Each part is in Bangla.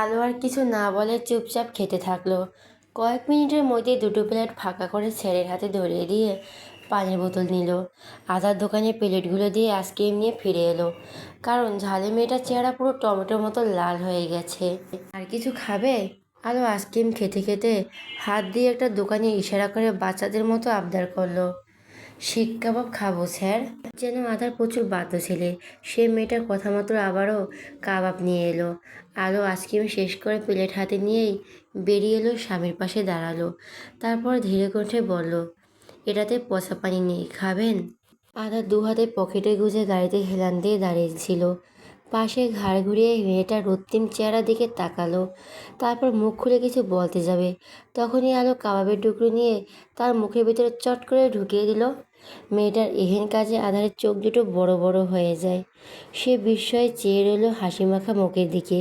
আলো আর কিছু না বলে চুপচাপ খেতে থাকলো। কয়েক মিনিটের মধ্যে দুটো প্লেট ফাঁকা করে ছেলের হাতে ধরিয়ে দিয়ে পানির বোতল নিল। আদার দোকানে প্লেটগুলো দিয়ে আইসক্রিম নিয়ে ফিরে এলো, কারণ ঝালে মেয়েটার চেহারা পুরো টমেটোর মতো লাল হয়ে গেছে। আর কিছু খাবে? আলো আইসক্রিম খেতে খেতে হাত দিয়ে একটা দোকানে ইশারা করে বাচ্চাদের মতো আবদার করলো। শিক কাবাব খাবো স্যার। যেন আধার প্রচুর বাধ্য ছেলে, সে মেয়েটার কথা মতো আবারও কাবাব নিয়ে এলো। আলো আইসক্রিম শেষ করে প্লেট হাতে নিয়েই বেরিয়ে এলো, স্বামীর পাশে দাঁড়ালো। তারপর ধীরে কণ্ঠে বলল, এটাতে পচা পানি নেই, খাবেন? আধার দু হাতে পকেটে গুজে গাড়িতে হেলান দিয়ে দাঁড়িয়েছিল। পাশে ঘাড় ঘুরিয়ে মেয়েটার রক্তিম চেহারার দিকে তাকালো। তারপর মুখ খুলে কিছু বলতে যাবে, তখনই আলো কাবাবের টুকরো নিয়ে তার মুখের ভিতরে চট করে ঢুকিয়ে দিল। মেয়েটার এহেন কাজে আধারের চোখ দুটো বড় বড় হয়ে যায়। সে বিস্ময়ে চেয়ে রইল হাসি মাখা মুখের দিকে।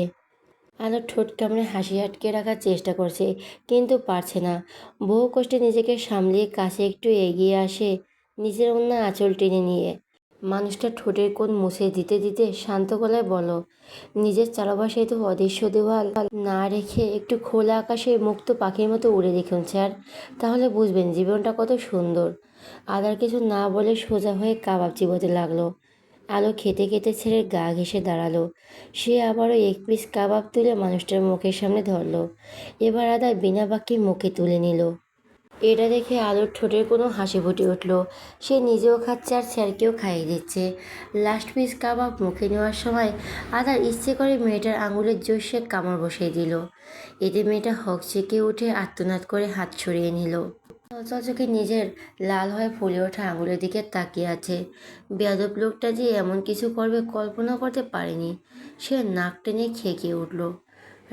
আলো ঠোঁট কামড়ে হাসি আটকে রাখার চেষ্টা করছে, কিন্তু পারছে না। বহু কষ্টে নিজেকে সামলিয়ে কাছে একটু এগিয়ে আসে, নিজের অন্য আঁচল টেনে নিয়ে মানুষটা ঠোঁটের কোণ মুছে দিতে দিতে শান্ত গলায় বলো, নিজের চারপাশে তো অদৃশ্য দেওয়াল না রেখে একটু খোলা আকাশে মুক্ত পাখির মতো উড়ে দেখুন স্যার, তাহলে বুঝবেন জীবনটা কত সুন্দর। আদার কিছু না বলে সোজা হয়ে কাবাব চিবোতে লাগলো। আলো খেতে খেতে ছেড়ে গা ঘেঁষে দাঁড়ালো। সে আবারও এক পিস কাবাব তুলে মানুষটার মুখের সামনে ধরলো। এবার আদা বিনা বাক্যে মুখে তুলে নিল। এটা দেখে আলোর ঠোঁটের কোনো হাসি ফুটে উঠল। সে নিজেও খাচ্ছে আর স্যারকেও খাইয়ে দিচ্ছে। লাস্ট পিস কাবাব মুখে নেওয়ার সময় আদার ইচ্ছে করে মেয়েটার আঙুলের জোরে কামড় বসিয়ে দিল। এতে মেয়েটা হকচেকে উঠে আর্তনাদ করে হাত সরিয়ে নিল। চোখে নিজের লাল হয়ে ফুলে ওঠা আঙুলের দিকে তাকিয়ে আছে। বেয়াদব লোকটা যে এমন কিছু করবে কল্পনা করতে পারেনি। সে নাক টেনে খেকিয়ে উঠল,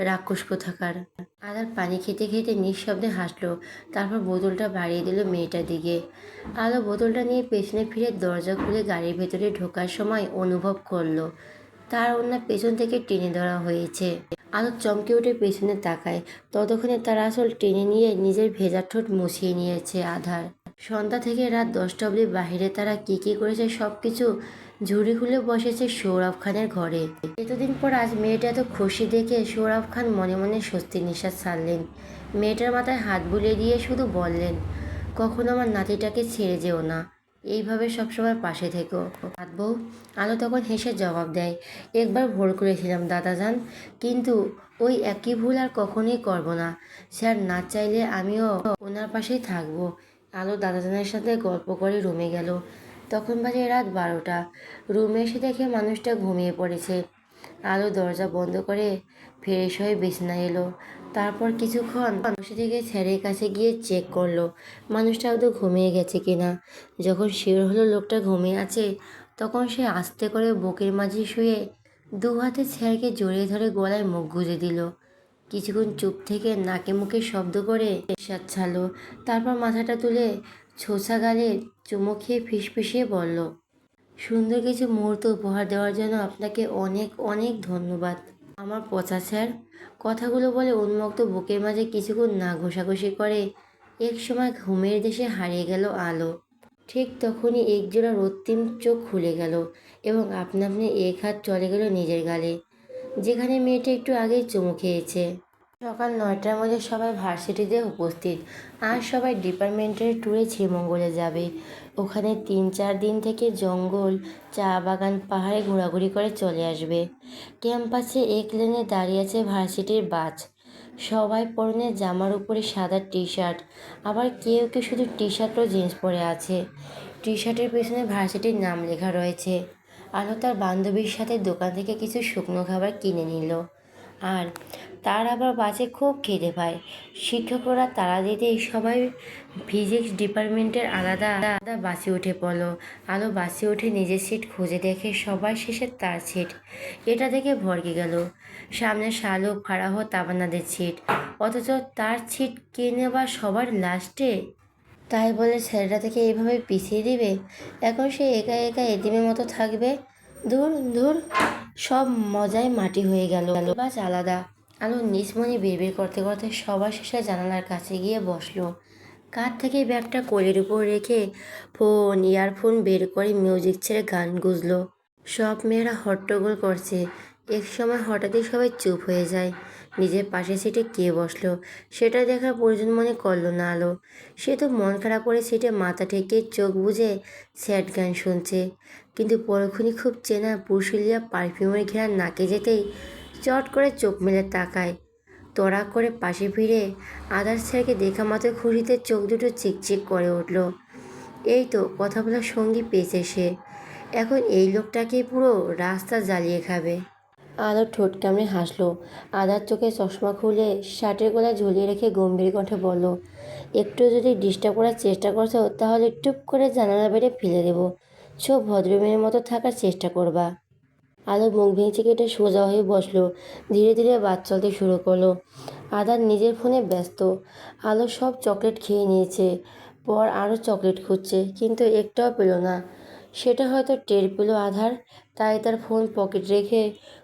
রাক্ষস কোথাকার। আদার পানি খেতে খেতে নিঃশব্দে হাসলো। তারপর বোতলটা বাড়িয়ে দিল মেয়েটার দিকে। আলো বোতলটা নিয়ে পেছনে ফিরে দরজা খুলে গাড়ির ভেতরে ঢোকার সময় অনুভব করলো তার ওনার পেছন থেকে টেনে ধরা হয়েছে। আলো চমকে উঠে পেছনে তাকায়, ততক্ষণে তার আসল টেনে নিয়ে নিজের ভেজা ঠোঁট মুছিয়ে নিয়েছে আধার। সন্ধ্যা থেকে রাত 10টা অবধি বাহিরে তারা কী করেছে সব কিছু ঝুড়ি খুলে বসেছে সৌরভ খানের ঘরে। এতদিন পর আজ মেয়েটা এত খুশি দেখে সৌরভ খান মনে মনে স্বস্তির নিঃশ্বাস ছাড়লেন। মেয়েটার মাথায় হাত বুলিয়ে দিয়ে শুধু বললেন, কখনো আমার নাতিটাকে ছেড়ে যেও না, এইভাবে সবসময় পাশে থেকো বউ। আলো তখন হেসে জবাব দেয়, একবার ভুল করেছিলাম দাদাজান, কিন্তু ওই একই ভুল আর কখনোই করবো না। স্যার না চাইলে আমিও ওনার পাশেই থাকবো। আলো দাদাজানের সাথে গল্প করে রুমে গেল। তখন বাজে রাত 12টা। রুমে এসে দেখে মানুষটা ঘুমিয়ে পড়েছে। আলো দরজা বন্ধ করে ফ্রেশ হয়ে বিছানায় এলো। তারপর কিছুক্ষণ বসে থেকে স্যারের কাছে গিয়ে চেক করলো মানুষটা হয়তো ঘুমিয়ে গেছে কিনা। যখন শিওর হলো লোকটা ঘুমিয়ে আছে, তখন সে আস্তে করে বুকের মাঝে শুয়ে দু হাতে স্যারকে জড়িয়ে ধরে গলায় মুখ গুজে দিল। কিছুক্ষণ চুপ থেকে নাকে মুখে শব্দ করে নিঃশ্বাস ছাড়লো। তারপর মাথাটা তুলে ছোছা গালে চুমু খেয়ে ফিসফিসিয়ে বলল, সুন্দর কিছু মুহূর্ত উপহার দেওয়ার জন্য আপনাকে অনেক অনেক ধন্যবাদ আমার পচা স্যার। কথাগুলো বলে উন্মুক্ত বুকের মাঝে কিছুক্ষণ না ঘষাঘষি করে এক সময় ঘুমের দেশে হারিয়ে গেল আলো। ঠিক তখনই একজোড়া রক্তিম চোখ খুলে গেল এবং আপনা আপনি এক হাত চলে গেল নিজের গালে, যেখানে মেয়েটা একটু আগেই চুমু খেয়েছে। সকাল 9টার মধ্যে সবাই ভার্সিটিতে উপস্থিত। আর সবাই ডিপার্টমেন্টের ট্যুরে শ্রীমঙ্গলে যাবে। ওখানে 3-4 দিন থেকে জঙ্গল, চা বাগান, পাহাড়ে ঘোরাঘুরি করে চলে আসবে। ক্যাম্পাসে এক লেনে দাঁড়িয়ে আছে ভার্সিটির বাস। সবাই পরনে জামার উপরে সাদা টি শার্ট, আবার কেউ কেউ শুধু টি শার্ট ও জিন্স পরে আছে। টি শার্টের পেছনে ভার্সিটির নাম লেখা রয়েছে। আলো তার বান্ধবীর সাথে দোকান থেকে কিছু শুকনো খাবার কিনে নিল। আর তার আবার বাসে খুব খিদে পায়। শিক্ষকরা তাড়া দিতেই সবাই ফিজিক্স ডিপার্টমেন্টের আলাদা আলাদা বাসে উঠে পড়ল। আলো বাসে উঠে নিজের সিট খুঁজে দেখে সবার শেষে তার সিট। এটা দেখে ভড়কে গেল। সামনে শালুক, ফারাহ, তাবান্নাদের সিট, অথচ তার সিট কিনে বা সবার লাস্টে। তাই বলে ছেলেটা থেকে এইভাবে পিছিয়ে দিবে? এখন সে একা একা এতিমের মতো থাকবে? ধুর ধুর, সব মজায় মাটি হয়ে গেল। বাস আলাদা। আলো নিসমনে বিড়বিড় করতে করতে সবার শেষে জানালার কাছে গিয়ে বসলো। কাঁধ থেকে ব্যাগটা কোলের উপর রেখে ইয়ারফোন বের করে মিউজিক ছেড়ে গান গুঁজলো। সব মেয়েরা হট্টগোল করছে। এক সময় হঠাৎই সবাই চুপ হয়ে যায়। নিজের পাশের সিটে কে বসলো সেটা দেখার প্রয়োজন মনে করলো না আলো। সে তো মন খারাপ করে সিটে মাথা ঠেকে চোখ বুজে স্যাড গান শুনছে। কিন্তু পরক্ষণই খুব চেনা পুরুষিলিয়া পারফিউমের ঘেরা নাকে যেতেই চট করে চোখ মেলে তাকায়। তড়া করে পাশে ফিরে আদার স্যারকে দেখা মাত্র খুশিতে চোখ দুটো চিকচিক করে উঠল। এই তো কথা বলার সঙ্গী পেয়েছে সে। এখন এই লোকটাকে পুরো রাস্তা জ্বালিয়ে খাবে। আলো ঠোঁট কামড়ে হাসলো। আদার চোখে চশমা খুলে শার্টের গলায় ঝুলিয়ে রেখে গম্ভীর কণ্ঠে বলল, একটু যদি ডিস্টার্ব করার চেষ্টা করছো তাহলে টুপ করে জানালা বেড়ে ফেলে দেবো। সব ভদ্রমেয়ের মতো থাকার চেষ্টা করবা। আলো মুখ ভেঙচি কেটে সোজা হয়ে বসলো। ধীরে ধীরে বাস চলতে শুরু করলো। আদার নিজের ফোনে ব্যস্ত। আলো সব চকলেট খেয়ে নিয়েছে, পর আরও চকলেট খুঁজছে, কিন্তু একটাও পেল না। সেটা হয়তো টের পেল আধার, তাই তার ফোন পকেট রেখে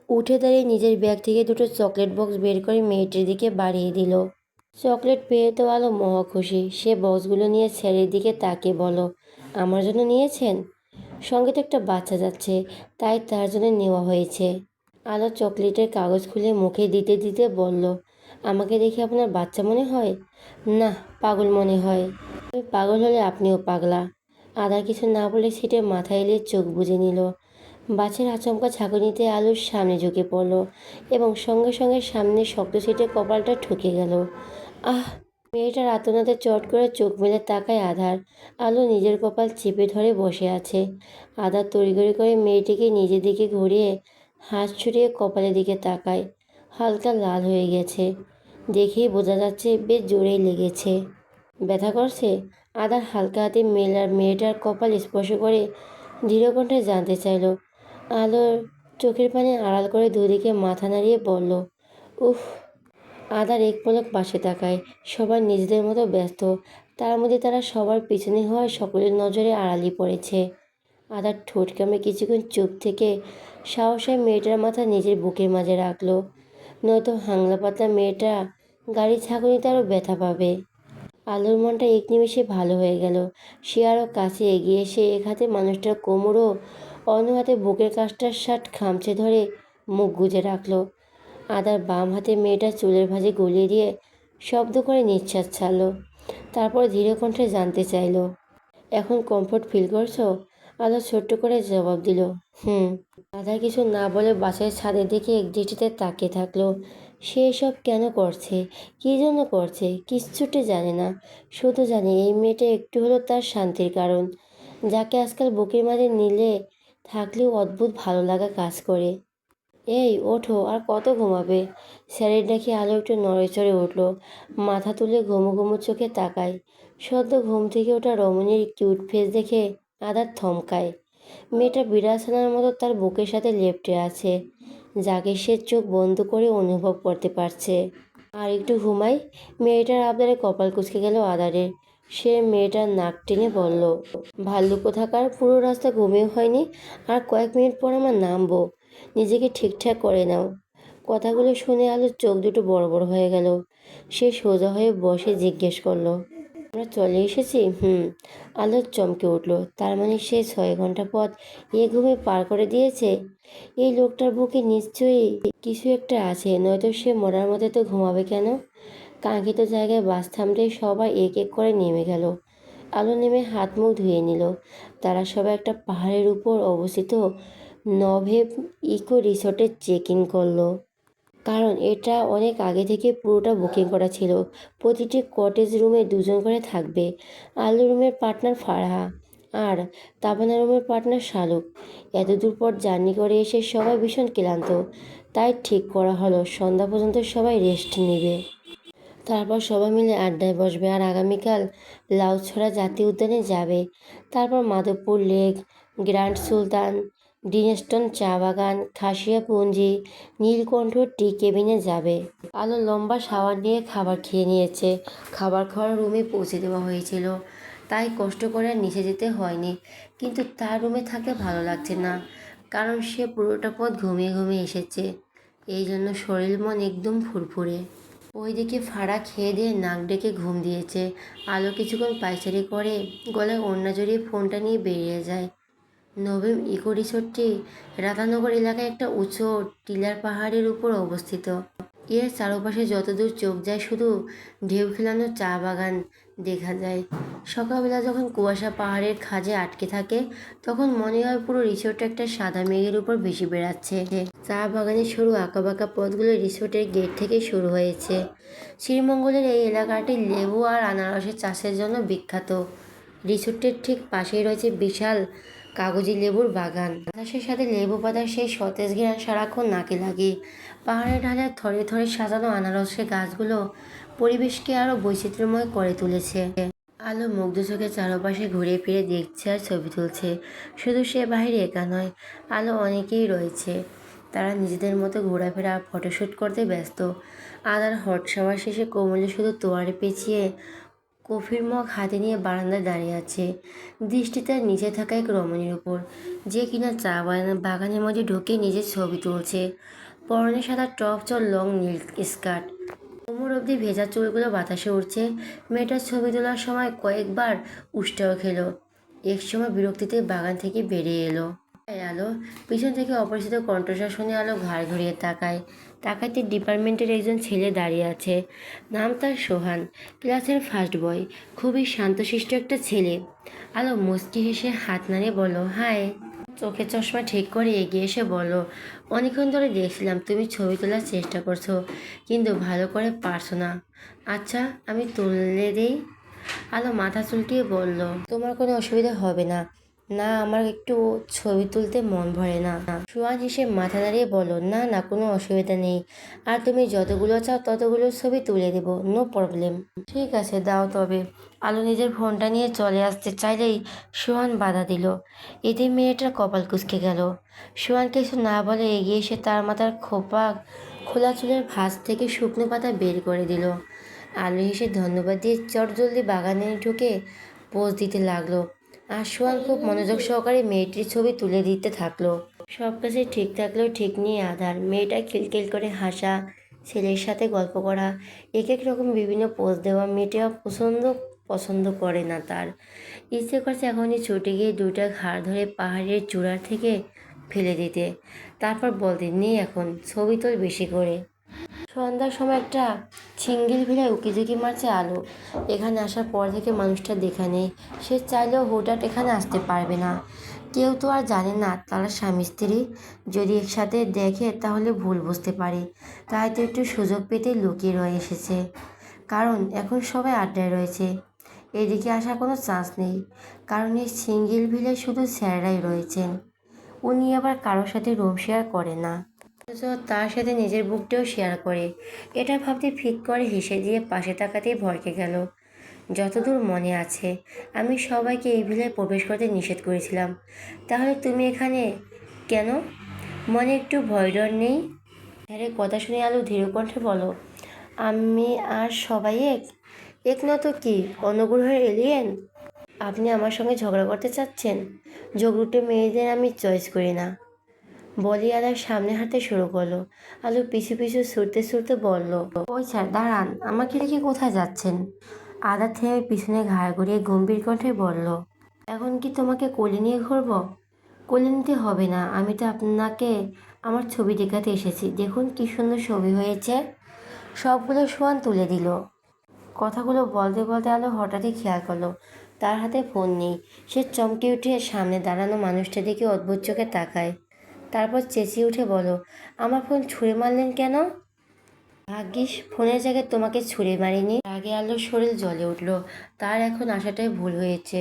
উঠে দাঁড়িয়ে নিজের ব্যাগ থেকে দুটো চকলেট বক্স বের করে মেয়েটির দিকে বাড়িয়ে দিল। চকলেট পেয়ে তো আলো মহা খুশি। সে বক্সগুলো নিয়ে ছেলের দিকে তাকিয়ে বলল, আমার জন্য নিয়েছেন? সঙ্গে তো একটা বাচ্চা যাচ্ছে, তাই তার জন্য নেওয়া হয়েছে। আলো চকলেটের কাগজ খুলে মুখে দিতে দিতে বলল, আমাকে দেখে আপনার বাচ্চা মনে হয়? না, পাগল মনে হয়। আমি পাগল হলে আপনিও পাগলা। আদার কিছু না বলে সিটে মাথা এলিয়ে চোখ বুজে নিল। বাসের আচমকা ঝাঁকুনিতে আলোর সামনে ঝুঁকে পড়ল এবং সঙ্গে সঙ্গে সামনের শক্ত সিটে কপালটা ঠুকে গেল। আহ! মেয়েটার আর্তনাদে চট করে চোখ মেলে তাকায় আধার। আলো নিজের কপাল চেপে ধরে বসে আছে। আধার তড়িঘড়ি করে মেয়েটিকে নিজের দিকে ঘুরিয়ে হাত ছুটিয়ে কপালের দিকে তাকায়। হালকা লাল হয়ে গেছে, দেখেই বোঝা যাচ্ছে বেশ জোরেই লেগেছে। ব্যথা করছে? আধার হালকা হাতে মেয়েটার কপাল স্পর্শ করে দৃঢ় কণ্ঠে জানতে চাইল। আলোর চোখের পানি আড়াল করে দুদিকে মাথা নাড়িয়ে বলল, উফ। আদার এক পলক পাশে তাকায়। সবার নিজেদের মতো ব্যস্ত, তার মধ্যে তারা সবার পিছনে হওয়ায় সকলের নজরে আড়ালি পড়েছে। আদার ঠোঁট কামড়ে কিছুক্ষণ চুপ থেকে সাহসে মেয়েটার মাথা নিজের বুকের মাঝে রাখলো। নয়তো হাংলা পাতলা মেয়েটা গাড়ি ঝাঁকুনিতে আরও ব্যথা পাবে। আলোর মনটা এক নিমেষে ভালো হয়ে গেল। সে আরও কাছে এগিয়ে এসে এক হাতে মানুষটার কোমর ও অন্য হাতে বুকের কাছটার শার্ট খামচে ধরে মুখ গুজে রাখলো। আদার বাম হাতে মেয়েটার চুলের ভাঁজে গলিয়ে দিয়ে শব্দ করে নিঃশ্বাস ছাড়লো। তারপর ধীরে কণ্ঠে জানতে চাইল, এখন কমফোর্ট ফিল করছো? আলো ছোট্ট করে জবাব দিল, হুম। আধা কিছু না বলে বাসায় ছাদের দিকে একদৃষ্টিতে তাকিয়ে থাকলো। সে এসব কেন করছে, কী জন্য করছে, কিচ্ছুটি জানে না। শুধু জানে এই মেয়েটা একটু হলো তার শান্তির কারণ, যাকে আজকাল বুকের মাঝে নিলে থাকলেও অদ্ভুত ভালো লাগা কাজ করে। এই ওঠো, আর কত ঘুমাবে? স্যারের ডাকে আলো একটু নড়েচড়ে উঠল। মাথা তুলে ঘুমো ঘুমো চোখে তাকায়। সদ্য ঘুম থেকে ওঠা রমণীর কিউট ফেস দেখে আদার থমকায়। মেয়েটা বিড়ালছানার মতো তার বুকের সাথে লেপ্টে আছে, যাকে সে চোখ বন্ধ করে অনুভব করতে পারছে। আর একটু ঘুমাই। মেয়েটার আবদারে কপাল কুঁচকে গেল আদারের। সে মেয়েটার নাক টেনে বলল, ভাল্লুক কোথাকার, পুরো রাস্তা ঘুমিয়ে হয়নি, আর কয়েক মিনিট পর আমরা নামবো। নিজেকে ঠিকঠাক করে নাও। কথাগুলো শুনে আলোর চোখ দুটো বড় বড় হয়ে গেল। সে সোজা হয়ে বসে জিজ্ঞেস করলো, আমরা চলে এসেছি? হুম। আলোর চমকে উঠল। তার মানে সে 6 ঘন্টা পথ এ ঘুমে পার করে দিয়েছে। এই লোকটার বুকে নিশ্চয়ই কিছু একটা আছে, নয়তো সে মরার মধ্যে তো ঘুমাবে কেন? কাঙ্ক্ষিত জায়গায় বাস থামতেই সবাই এক এক করে নেমে গেল। আলো নেমে হাত মুখ ধুয়ে নিল। তারা সবাই একটা পাহাড়ের উপর অবস্থিত নভেভ ইকো রিসোর্টে চেক ইন করলো, কারণ এটা অনেক আগে থেকে পুরোটা বুকিং করা ছিল। প্রতিটি কটেজ রুমে 2জন করে থাকবে। আলু রুমের পার্টনার ফারহা আর তাবানা রুমের পার্টনার শালুক। এতদূর পর জার্নি করে এসে সবাই ভীষণ ক্লান্ত, তাই ঠিক করা হলো সন্ধ্যা পর্যন্ত সবাই রেস্ট নেবে। তারপর সবাই মিলে আড্ডায় বসবে আর আগামীকাল লাউছড়া জাতীয় উদ্যানে যাবে। তারপর মাধবপুর লেক, গ্র্যান্ড সুলতান, ডিনেস্টন চা বাগান, খাসিয়াপুঞ্জি, নীলকণ্ঠ টি কেবিনে যাবে। আলো লম্বা শাওয়ার নিয়ে খাবার খেয়ে নিয়েছে। খাবার খাওয়ার রুমে পৌঁছে দেওয়া হয়েছিল, তাই কষ্ট করে আর নিচে যেতে হয়নি। কিন্তু তার রুমে থাকতে ভালো লাগছে না, কারণ সে পুরোটা পথ ঘুমিয়ে ঘুমিয়ে এসেছে। এই জন্য শরীর মন একদম ফুরফুরে। ওইদিকে ফাড়া খেয়ে দিয়ে নাক ডেকে ঘুম দিয়েছে। আলো কিছুক্ষণ পায়চারি করে গলায় ওড়না জড়িয়ে ফোনটা নিয়ে বেরিয়ে যায়। নভেম ইকো রিসোর্টটি রাধানগর এলাকায় একটা উঁচু টিলার পাহাড়ের উপর অবস্থিত। এর চারপাশে যতদূর চোখ যায় শুধু ঢেউ খেলানো চা বাগান দেখা যায়। সকালবেলা যখন কুয়াশা পাহাড়ের খাঁজে আটকে থাকে তখন মনে হয় পুরো রিসোর্টটা একটা সাদা মেঘের উপর ভেসে বেড়াচ্ছে। চা বাগানের সরু আঁকাবাঁকা পথগুলো রিসোর্টের গেট থেকে শুরু হয়েছে। শ্রীমঙ্গলের এই এলাকাটি লেবু আর আনারসের চাষের জন্য বিখ্যাত। রিসোর্টের ঠিক পাশেই রয়েছে বিশাল কাগজি লেবুর বাগান। বাতাসের সাথে লেবু পাতার সেই সতেজ ঘ্রাণ সারাক্ষণ নাকে লাগে। পাহাড়ের ঢালে থরে থরে সাজানো আনারসের গাছগুলো পরিবেশকে আরো বৈচিত্র্যময় করে তুলেছে। আলো মুগ্ধ চোখে চারপাশে ঘুরে ফিরে দেখছে আর ছবি তুলছে। শুধু সে বাইরে একা নয়, আলো অনেকেই রয়েছে। তারা নিজেদের মতো ঘোরাফেরা ফটোশ্যুট করতে ব্যস্ত। আদার হট শাওয়ার শেষে কোমলে শুধু তোয়ালে পেঁচিয়ে কফির মগ হাতে নিয়ে বারান্দায় দাঁড়িয়ে আছে। দৃষ্টি তার নিচে থাকা এক রমণীর উপর, যে কিনা চা বাগানের মধ্যে ঢুকে নিজের ছবি তুলছে। পরনে সাদা টপ চল লং নীল স্কার্ট, কোমর অবধি ভেজা চুলগুলো বাতাসে উঠছে। মেয়েটার ছবি তোলার সময় কয়েকবার উষ্টাও খেলো। এক সময় বিরক্তিতে বাগান থেকে বেরিয়ে এলো। আলো পিছন থেকে অপরিচিত কণ্ঠস্বর শুনে আলো ঘাড় ঘুরিয়ে তাকায়। তাকাতে ডিপার্টমেন্টের একজন ছেলে দাঁড়িয়ে আছে। নাম তার সোহান, ক্লাসের ফার্স্ট বয়। খুবই শান্তশিষ্ট একটা ছেলে। আলো মুচকি হেসে হাত নাড়িয়ে বলল, হাই। চোখে চশমা ঠিক করে এগিয়ে এসে বলল, অনেকক্ষণ ধরে দেখছিলাম তুমি ছবি তোলার চেষ্টা করছো, কিন্তু ভালো করে পারছো না। আচ্ছা, আমি তুলে দেই। আলো মাথা চুলকিয়ে বলল, তোমার কোনো অসুবিধা হবে না। না, আমার একটু ছবি তুলতে মন ভরে না। সোহান হেসে মাথা নাড়িয়ে বলল, না না, কোনো অসুবিধা নেই। আর তুমি যতগুলো চাও ততগুলো ছবি তুলে দেবো, নো প্রবলেম। ঠিক আছে, দাও তবে। আলো নিজের ফোনটা নিয়ে চলে আসতে চাইলেই সোহান বাধা দিল। এতে মেয়েটার কপাল কুঁচকে গেল। সোহান কিছু না বলে এগিয়ে এসে তার মাথার খোলা চুলের ভাঁজ থেকে শুকনো পাতা বের করে দিল। আলো হেসে ধন্যবাদ দিয়ে চটজলদি বাগানে ঢুকে পোজ দিতে লাগলো। আর সোহান খুব মনোযোগ সহকারে মেয়েটির ছবি তুলে দিতে থাকলো। সব কাছে ঠিক থাকলেও ঠিক নেই আধার। মেয়েটা খিলখিল করে হাসা, ছেলের সাথে গল্প করা, এক এক রকম বিভিন্ন পোজ দেওয়া মেয়েটা পছন্দ করে না তার। ইচ্ছে করছে এখনই ছুটে গিয়ে দুইটা ঘাড় ধরে পাহাড়ের চূড়ার থেকে ফেলে দিতে, তারপর বলতে, নেই এখন ছবি তোল বেশি করে। সন্ধ্যার সময় একটা ছিঙ্গিল ভিড়ায় উকিঝুঁকি মারছে আলো। এখানে আসার পর থেকে মানুষটা দেখা নেই। সে চাইলেও হুটহাট এখানে আসতে পারবে না। কেউ তো আর জানে না তারা স্বামী স্ত্রী। যদি একসাথে দেখে তাহলে ভুল বুঝতে পারে। তাই তো একটু সুযোগ পেতে লুকিয়ে রয়ে এসেছে। কারণ এখন সবাই আড্ডায় রয়েছে। এদিকে আসার কোনো চান্স নেই, কারণ এই সিঙ্গেল ভিলে শুধু স্যাররাই রয়েছেন। উনি আবার কারোর সাথে রুম শেয়ার করে না, অথচ তার সাথে নিজের বুকটাও শেয়ার করে। এটা ভাবতে ফিক করে হেসে দিয়ে পাশে তাকাতেই ভরকে গেল। যতদূর মনে আছে, আমি সবাইকে এই ভিলায় প্রবেশ করতে নিষেধ করেছিলাম। তাহলে তুমি এখানে কেন? মনে একটু ভয় ডর নেই? স্যারের কথা শুনে আলো ধীর কণ্ঠে বলো, আমি আর সবাই এক না তো কি, অনুগ্রহের এলিয়েন? আপনি আমার সঙ্গে ঝগড়া করতে চাচ্ছেন? যোগরুটে মেয়েদের আমি চয়েস করি না। বলি আলার সামনে হাঁটতে শুরু করলো। আলু পিছু পিছু ছুটতে বলল, ওই স্যার দাঁড়ান, আমাকে রেখে কোথায় যাচ্ছেন? আদা থেমে পিছনে ঘাড় ঘুরিয়ে গম্ভীর কণ্ঠে বলল, এখন কি তোমাকে কোলে নিয়ে ঘুরবো? কোলে নিতে হবে না, আমি তো আপনাকে আমার ছবি দেখাতে এসেছি। দেখুন কি সুন্দর ছবি হয়েছে। সবগুলো সোয়ান তুলে দিল। কথাগুলো বলতে বলতে আলো হঠাৎই খেয়াল করলো তার হাতে ফোন নেই। সে চমকে উঠে সামনে দাঁড়ানো মানুষটা দেখে অদ্ভুত চোখে তাকায়। তারপর চেঁচিয়ে উঠে বলো, আমার ফোন ছুঁড়ে মারলেন কেন? ভাগ্যিস ফোনের জায়গায় তোমাকে ছুঁড়ে মারিনি। আগে আলোর শরীর জ্বলে উঠল। তার এখন আসাটাই ভুল হয়েছে।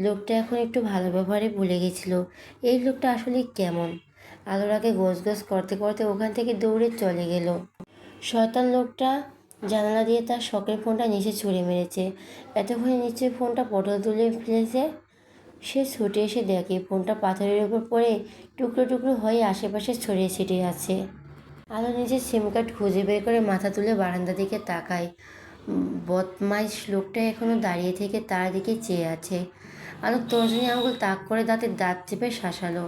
লোকটা এখন একটু ভালো ব্যবহারে ভুলে গেছিল এই লোকটা আসলে কেমন। আলোর আগে গোছ করতে করতে ওখান থেকে দৌড়ে চলে গেল। শয়তান লোকটা জানালা দিয়ে তার শখের ফোনটা নিচে ছুঁড়ে মেরেছে। এতক্ষণে নিশ্চয়ই ফোনটা পটল তুলে ফেলেছে। সে ছুটে এসে দেখে ফোনটা পাথরের উপর পড়ে টুকরো টুকরো হয়ে আশেপাশে ছড়িয়ে ছিটিয়ে আছে। আলো নিজের সিম কার্ড খুঁজে বের করে মাথা তুলে বারান্দা দিকে তাকায়। বদমাইশ লোকটা এখনও দাঁড়িয়ে থেকে তার দিকে চেয়ে আছে। আলো তর্জনী আঙুল তাক করে দাঁত চেপে শাসালো,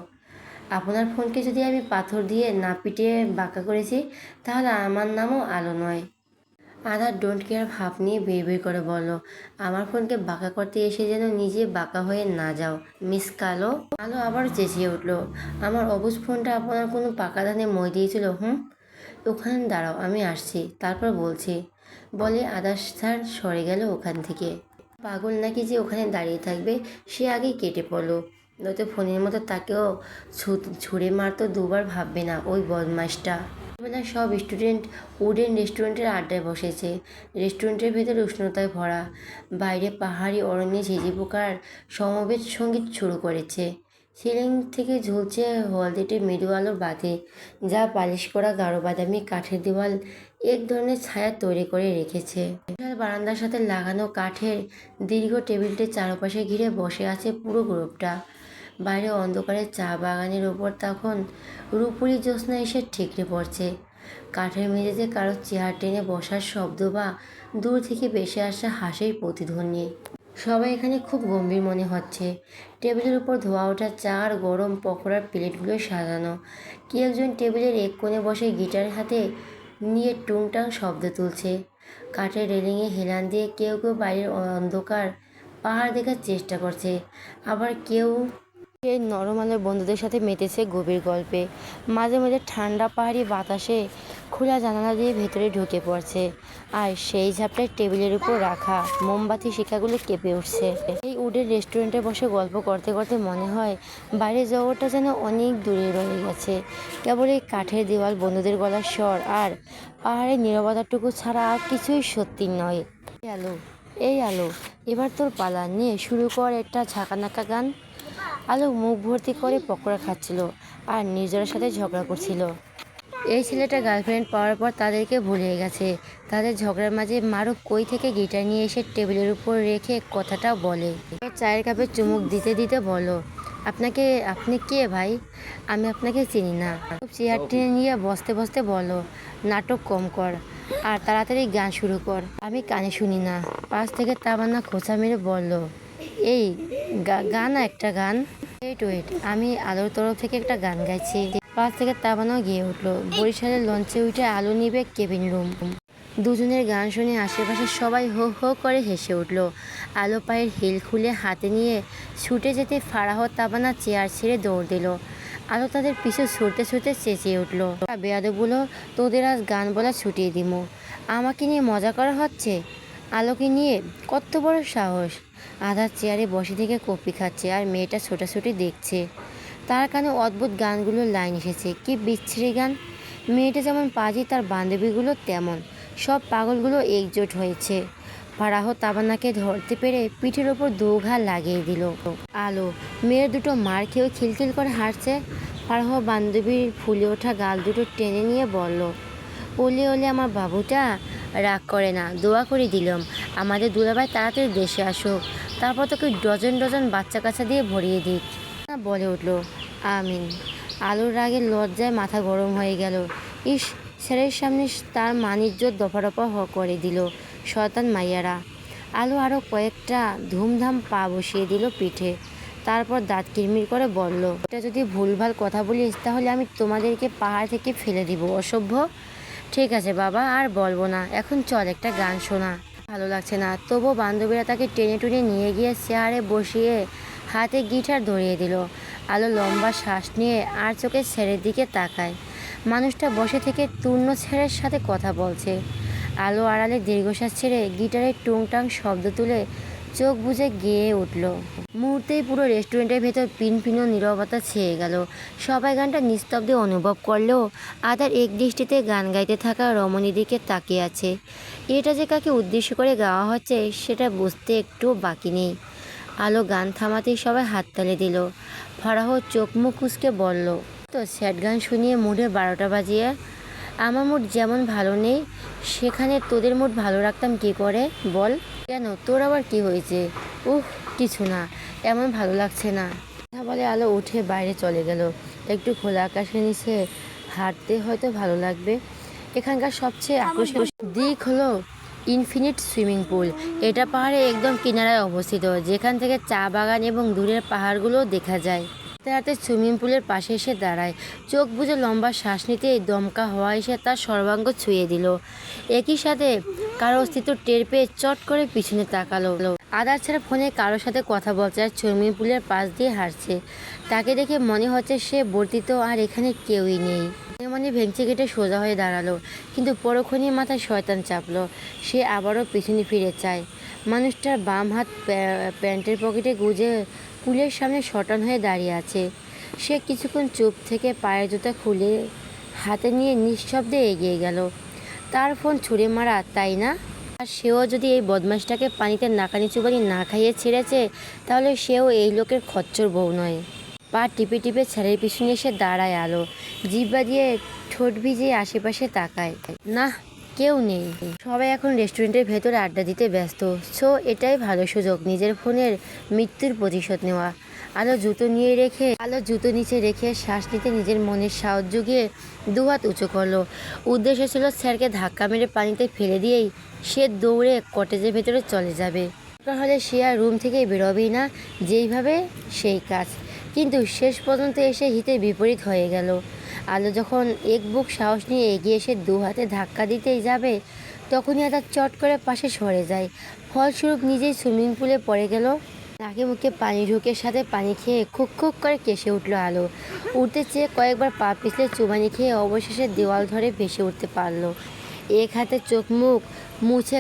আপনার ফোনকে যদি আমি পাথর দিয়ে না পিটিয়ে বাঁকা করেছি তাহলে আমার নামও আলো নয়। আদার ডোন্ট কেয়ার ভাব নিয়ে বের করে বলল, আমার ফোনকে বাঁকা করতে এসে যেন নিজে বাঁকা হয়ে না যাও মিস কালো। আলো আবার চেঁচিয়ে উঠল, আমার অবুঝ ফোনটা আপনার কোনো পাকা ধানে মই দিয়েছিল? ওখানে দাঁড়াও, আমি আসছি, তারপর বলছি, বলে আদার স্যার সরে গেল ওখান থেকে। পাগল নাকি যে ওখানে দাঁড়িয়ে থাকবে, সে আগেই কেটে পড়লো। নয়তো ফোনের মতো তাকেও ছুঁড়ে মারতো দুবার ভাববে না ওই বদমাইশটা। বেলা সব স্টুডেন্ট উডেন রেস্টুরেন্টের আড্ডায় বসেছে। রেস্টুরেন্টের ভেতরে উষ্ণতায় ভরা, বাইরে পাহাড়ি অরণ্যে ঝিঝি পোকার সমবেত সঙ্গীত শুরু করেছে। সিলিং থেকে ঝুলছে হলদেটে মৃদু আলোর বাতি, যা পালিশ করা গাঢ় বাদামি কাঠের দেওয়াল এক ধরনের ছায়া তৈরি করে রেখেছে। বিশাল বারান্দার সাথে লাগানো কাঠের দীর্ঘ টেবিলটির চারপাশে ঘিরে বসে আছে পুরো গ্রুপটা। বাইরে অন্ধকারে চা বাগানের ওপর তখন রূপুরি জ্যোৎস্না এসে ঠিকরে পড়ছে। কাঠের মেঝেতে কারো চেয়ার টেনে বসার শব্দ বা দূর থেকে ভেসে আসা হাসির প্রতিধ্বনি। সবাই এখানে খুব গম্ভীর মনে হচ্ছে। টেবিলের উপর ধোয়া ওঠা চা আর গরম পকোড়ার প্লেটগুলো সাজানো। কি একজন টেবিলের এক কোণে বসে গিটার হাতে নিয়ে টুংটাং শব্দ তুলছে। কাঠের রেলিংয়ে হেলান দিয়ে কেউ কেউ বাইরের অন্ধকার পাহাড় দেখার চেষ্টা করছে, আবার কেউ সেই নরম আলোর বন্ধুদের সাথে মেতেছে গভীর গল্পে। মাঝে মাঝে ঠান্ডা পাহাড়ি বাতাসে খোলা জানালা দিয়ে ভেতরে ঢুকে পড়ছে, আর সেই ঝাপটায় টেবিলের উপর রাখা মোমবাতি শিখাগুলো কেঁপে উঠছে। এই উডের রেস্টুরেন্টে বসে গল্প করতে করতে মনে হয় বাইরের জগৎটা যেন অনেক দূরে রয়ে গেছে। কেবল এই কাঠের দেওয়াল, বন্ধুদের গলার স্বর আর পাহাড়ের নীরবতাটুকু ছাড়া আর কিছুই সত্যি নয়। এই আলো, এবার তোর পালা, নিয়ে শুরু কর একটা ঝাঁকানাকা গান। আলো মুখ ভর্তি করে পকোড়া খাচ্ছিল আর নির্জনের সাথে ঝগড়া করছিল। এই ছেলেটা গার্লফ্রেন্ড পাওয়ার পর তাদেরকে ভুলিয়ে গেছে। তাদের ঝগড়ার মাঝে মারুফ কই থেকে গিটার নিয়ে এসে টেবিলের উপর রেখে কথাটা বলে। চায়ের কাপে চুমুক দিতে দিতে বলো, আপনি কে ভাই? আমি আপনাকে চিনি না। চেয়ার টেনে নিয়ে বসতে বসতে বলো, নাটক কম কর আর তাড়াতাড়ি গান শুরু কর। আমি কানে শুনি না। পাশ থেকে তামান্না খোঁচা মেরে বলল, এই গান, একটা গান। ওয়েট, আমি আলোর তরফ থেকে একটা গান গাইছি। পাশ থেকে তামান্নাও গিয়ে উঠলো। বরিশালের লঞ্চে উঠে আলো নিবে কেবিন রুম। দুজনের গান শুনে আশেপাশে সবাই হো হো করে হেসে উঠল। আলো পায়ের হিল খুলে হাতে নিয়ে ছুটে যেতে ফারাহ তাবানা চেয়ার ছেড়ে দৌড় দিল। আলো তাদের পিছু ছুটতে ছুটতে চেঁচিয়ে উঠল, বেয়াদবগুলো, তোদের আজ গান বলা ছুটিয়ে দিমু। আমাকে নিয়ে মজা করা হচ্ছে? আলোকে নিয়ে? কত বড় সাহস! আধার চেয়ারে বসে থেকে কফি খাচ্ছে আর মেয়েটা ছোটাছুটি দেখছে। তার কানে অদ্ভুত গানগুলোর লাইন এসেছে। কি বিচ্ছিরি গান! মেয়েটা যেমন পাজি, তার বান্ধবীগুলো তেমন। সব পাগলগুলো একজোট হয়েছে। ফারাহ তাবান্নাকে ধরতে পেরে পিঠের ওপর দু ঘা লাগিয়ে দিল। আলো মেয়ের দুটো মার খেয়েও খিলখিল করে হাসছে। ফারাহ বান্ধবীর ফুলে ওঠা গাল দুটো টেনে নিয়ে বলল, ওলে ওলে আমার বাবুটা, রাগ করে না, দোয়া করে দিলাম আমাদের দুলাভাই তাড়াতাড়ি দেশে আসুক, তারপর তোকে ডজন ডজন বাচ্চা কাচ্চা দিয়ে ভরিয়ে দিক। বলে উঠল, আমিন। আলোর রাগে লজ্জায় মাথা গরম হয়ে গেল। ইস, স্যারের সামনে তার মানিজ্জত দফা রফা করে দিল শয়তান মাইয়ারা। আলো আরও কয়েকটা ধুমধাম পা বসিয়ে দিল পিঠে। তারপর দাঁত কিরমির করে বলল, এটা যদি ভুলভাল কথা বলিস তাহলে আমি তোমাদেরকে পাহাড় থেকে ফেলে দিব, অসভ্য। ঠিক আছে বাবা, আর বলবো না, এখন চল একটা গান শোনা। ভালো লাগছে না। তবুও বান্ধবীরা তাকে টেনে টুনে নিয়ে গিয়ে চেয়ারে বসিয়ে হাতে গিটার ধরিয়ে দিল। আলো লম্বা শ্বাস নিয়ে আর চোখে ছেলের দিকে তাকায়। মানুষটা বসে থেকে তূর্ণ ছেলের সাথে কথা বলছে। আলো আড়ালে দীর্ঘশ্বাস ছেড়ে গিটারের টুংটাং শব্দ তুলে চোখ বুজে গেয়ে উঠল। মুহূর্তেই পুরো রেস্টুরেন্টের ভেতর পিনপিনো নীরবতা ছেয়ে গেল। সবাই গানটা নিস্তব্ধে অনুভব করলেও আদার এক দৃষ্টিতে গান গাইতে থাকা রমণীর দিকে তাকিয়ে আছে। এটা যে কাকে উদ্দেশ্য করে গাওয়া হচ্ছে সেটা বুঝতে একটু বাকি নেই। আলো গান থামাতেই সবাই হাততালি দিল। ফারাহ চোখ মুখ কুঁচকে বলল, তো স্যাড গান শুনিয়ে মুডে 12টা বাজিয়ে। আমার মুড যেমন ভালো নেই, সেখানে তোদের মুড ভালো রাখতাম কী করে বল? কেন, তোর আবার কি হয়েছে? কিছু না, এমন ভালো লাগছে না। বলে আলো উঠে বাইরে চলে গেল। একটু খোলা আকাশের নিচে হাঁটতে হয়তো ভালো লাগবে। এখানকার সবচেয়ে আকর্ষণীয় দিক হলো ইনফিনিট সুইমিং পুল। এটা পাহাড়ে একদম কিনারায় অবস্থিত, যেখান থেকে চা বাগান এবং দূরের পাহাড়গুলো দেখা যায়। হাতে সুইমিং পুলের পাশে এসে দাঁড়ায়। চোখ বুজে লম্বা শ্বাস নিতেই দমকা হওয়া এসে তার সর্বাঙ্গ ছুঁয়ে দিল। একই সাথে কারো অস্তিত্ব টের পেয়ে চট করে পিছনে তাকালো। আদার ছাড়া ফোনে কারোর সাথে কথা বলছে আর সুইমিং পুলের পাশ দিয়ে হাঁটছে। তাকে দেখে মনে হচ্ছে সে বর্তিত আর এখানে কেউই নেই। মনে ভেঙচি কেটে সোজা হয়ে দাঁড়ালো, কিন্তু পরক্ষণেই মাথায় শয়তান চাপলো। সে আবারও পিছনে ফিরে চায়। মানুষটার বাম হাত প্যান্টের পকেটে গুজে পুলের সামনে শটান হয়ে দাঁড়িয়ে আছে। সে কিছুক্ষণ চুপ থেকে পায়ের জুতা খুলে হাতে নিয়ে নিঃশব্দে এগিয়ে গেল। তার ফোন ছুঁড়ে মারা, তাই না? আর সেও যদি এই বদমাশটাকে পানিতে নাকানি চুবানি না খাইয়ে ছেড়েছে, তাহলে সেও এই লোকের খচ্চর বউ নয়। পা টিপে টিপে ছেলের পিছনে এসে দাঁড়ায় আলো। জিহ্বা দিয়ে ঠোঁট ভিজিয়ে আশেপাশে তাকায়। না, কেউ নেই। সবাই এখন রেস্টুরেন্টের ভেতরে আড্ডা দিতে ব্যস্ত। সো এটাই ভালো সুযোগ নিজের ফোনের মৃত্যুর প্রতিশোধ নেওয়া। আলো জুতো নিচে রেখে শ্বাস নিতে নিজের মনের সাহস জুগিয়ে দুহাত উঁচু করলো। উদ্দেশ্য ছিল স্যারকে ধাক্কা মেরে পানিতে ফেলে দিয়েই সে দৌড়ে কটেজের ভেতরে চলে যাবে। দরকার হলে সে আর রুম থেকেই বেরোবেই না, যেইভাবে সেই কাজ। কিন্তু শেষ পর্যন্ত এসে হিতে বিপরীত হয়ে গেল। আলো যখন এক বুক সাহস নিয়ে এগিয়ে এসে দু হাতে ধাক্কা দিতেই যাবে, তখনই আদা চট করে পাশে সরে যায়। ফলস্বরূপ নিজেই সুইমিং পুলে পড়ে গেল। নাকে মুখে পানি ঢুকে সাথে পানি খেয়ে খুক খুক করে কেসে উঠল আলো। উঠতে চেয়ে কয়েকবার পা পিছলে চুবানি খেয়ে অবশেষে দেওয়াল ধরে ভেসে উঠতে পারল। এক হাতে চোখ মুখ মুছে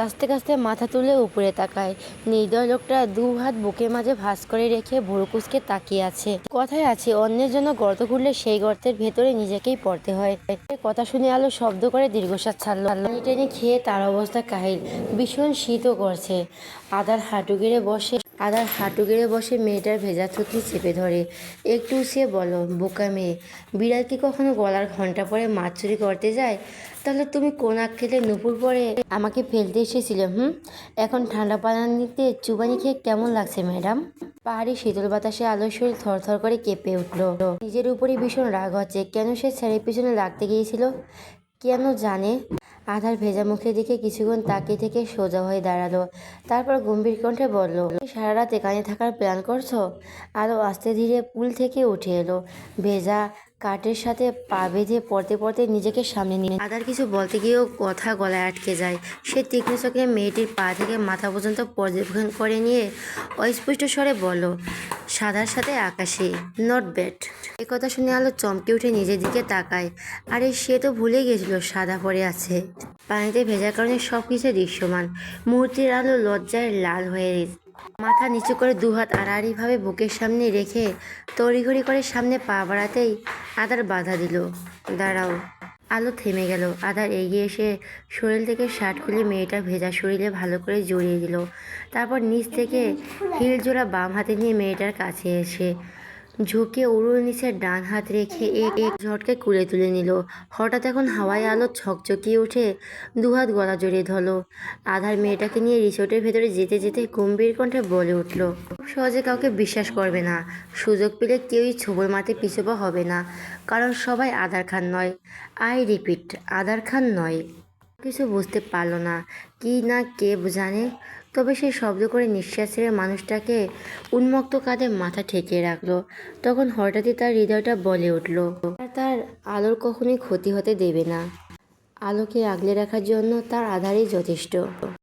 কাস্তে কাস্তে মাথা তুলে উপরে তাকায়। নির্দয় লোকটা দু হাত বুকের মাঝে ভাঁজ করে রেখে ভুরু কুঁচকে তাকিয়ে আছে। কথায় আছে, অন্যের জন্য গর্ত খুঁড়লে সেই গর্তের ভেতরে নিজেকেই পড়তে হয়। কথা শুনে আলো শব্দ করে দীর্ঘশ্বাস ছাড়ল। পানি টেনে খেয়ে তার অবস্থা কাহিল। ভীষণ শীতও করছে। আদার হাঁটু গেড়ে বসে মেয়েটার ভেজা থুতনি চেপে ধরে। একটু উঠিয়ে বলো, বোকা মেয়ে, বিড়াল কি কখনো গলার ঘন্টা পরে মাছ চুরি করতে যায়? তাহলে তুমি কোন আক্কেলে নুপুর পরে আমাকে ফেলতে এসেছিলে? এখন ঠান্ডা পানিতে চুবানি খেয়ে কেমন লাগছে ম্যাডাম? পাহাড়ি শীতল বাতাসে আলোর শরীর থরথর করে কেঁপে উঠল। নিজের উপরই ভীষণ রাগ হচ্ছে। কেন সে ছেলের পিছনে লাগতে গিয়েছিল? কেন জানে? আধার ভেজা মুখের দিকে কিছুক্ষণ তাকিয়ে থেকে সোজা হয়ে দাঁড়ালো। তারপর গম্ভীর কণ্ঠে বলল, সারা রাত এখানে থাকার প্ল্যান করছো? আলো আস্তে ধীরে পুল থেকে উঠে এলো। ভেজা কাঠের সাথে পা বেঁধে পড়তে পড়তে নিজেকে সামনে নিয়ে আদার কিছু বলতে গিয়েও কথা গলায় আটকে যায়। সে তীক্ষ্ণ চোখে মেয়েটির পা থেকে মাথা পর্যন্ত পর্যবেক্ষণ করে নিয়ে অস্পষ্ট স্বরে বলল, সাদার সাথে আকাশি, নট ব্যাড। কথা শুনে আলো চমকে উঠে নিজের দিকে তাকায়। আরে সে তো ভুলে গেছিল সাদা পরে আছে। পানিতে ভেজার কারণে সবকিছু দৃশ্যমান। মুহূর্তের আলো লজ্জায় লাল হয়ে মাথা নিচু করে দুহাত আড়াআড়িভাবে বুকের সামনে রেখে তড়িঘড়ি করে সামনে পা বাড়াতেই আদার বাধা দিল। দাঁড়াও। আলো থেমে গেল। আদার এগিয়ে এসে শরীর থেকে শার্ট খুলে মেয়েটার ভেজা শরীরে ভালো করে জড়িয়ে দিল। তারপর নিচ থেকে হিল জোড়া বাম হাতে নিয়ে মেয়েটার কাছে এসে ঝুঁকে উড়োর নিচে ডান হাত রেখে এক ঝটকে কুলে তুলে নিল। হঠাৎ এখন হাওয়ায় আলো ছকচকিয়ে উঠে দুহাত গলা জড়িয়ে ধরল। আধার মেয়েটাকে নিয়ে রিসোর্টের ভেতরে যেতে যেতে গম্ভীর কণ্ঠে বলে উঠল, খুব সহজে কাউকে বিশ্বাস করবে না। সুযোগ পেলে কেউই ছোবল মারতে পিছপা হবে না, কারণ সবাই আধার খান নয়। আই রিপিট, আধার খান নয়। কিছু বুঝতে পারল না, কি না কে জানে। তবে সে শব্দ করে নিঃশ্বাস ছেড়ে মানুষটাকে উন্মুক্ত কাঁধে মাথা ঠেকিয়ে রাখলো। তখন হঠাৎই তার হৃদয়টা বলে উঠল, তার আলোর কখনোই ক্ষতি হতে দেবে না। আলোকে আগলে রাখার জন্য তার আধারই যথেষ্ট।